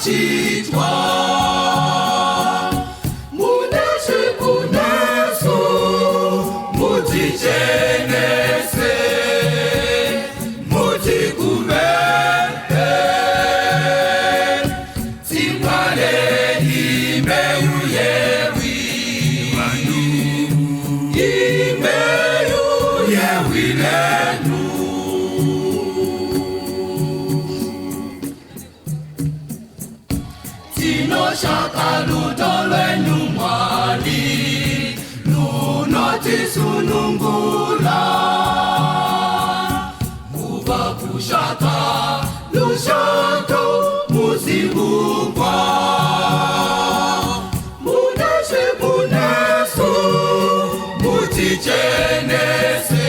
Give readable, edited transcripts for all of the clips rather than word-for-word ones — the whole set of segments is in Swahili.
Chitwa muneshe kunesu mutijenese mutikume timbale imeyu yewi imeyu yewi lenu Shaka lutolwenyu mwali lunoti sunungula Muba kushaka lushato muzibukwa Muneshe munesu mutijenese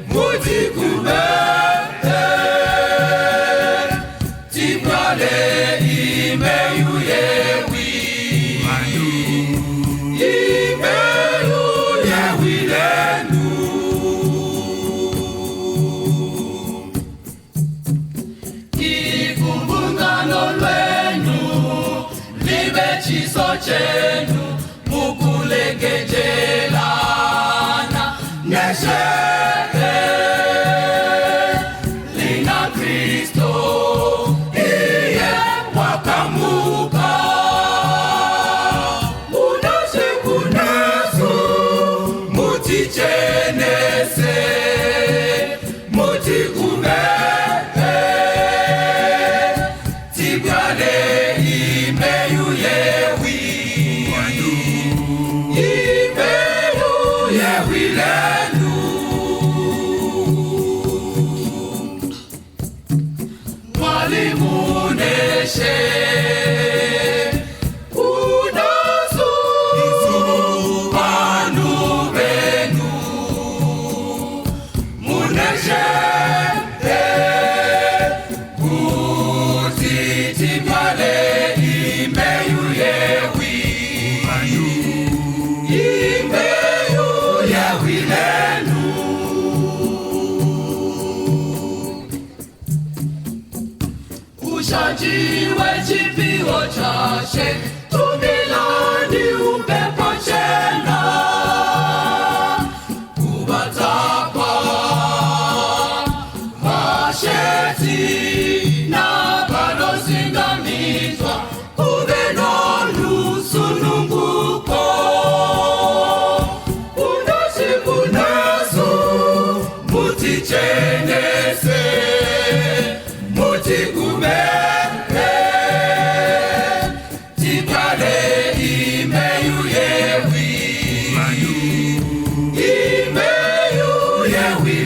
mutikube Timbale imeyu yewi lenu Ikumbungano lwenyu libe chiso chenu mukulegejelana neshehe lina Kristo wakamuka muneshe kunesu mutijenese mutikume tibyale imeyu yewi lenu mwalimu neshe Ushajiwe chipio chashe tumilani upepo chena kubatapa masheti na balozingamitwa kubeno lusununguko Unashi kunesu mutijenese mutikume timbale imeyu yewi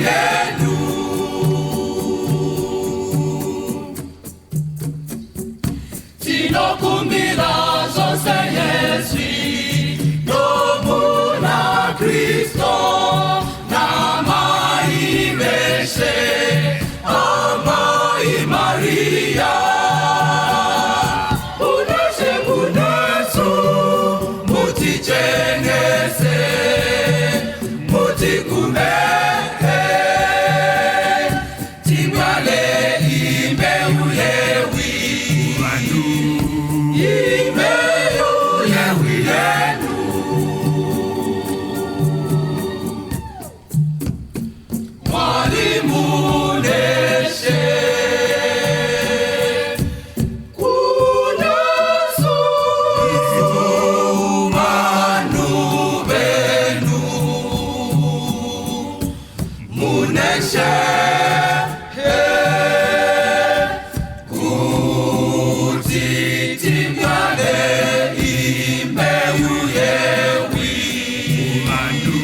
lenu tinokumbila zose Yesu nomuna Kristo na maime Mwalimu neshe kunasu manu benu muneshe kutitimale imeyuyewi manu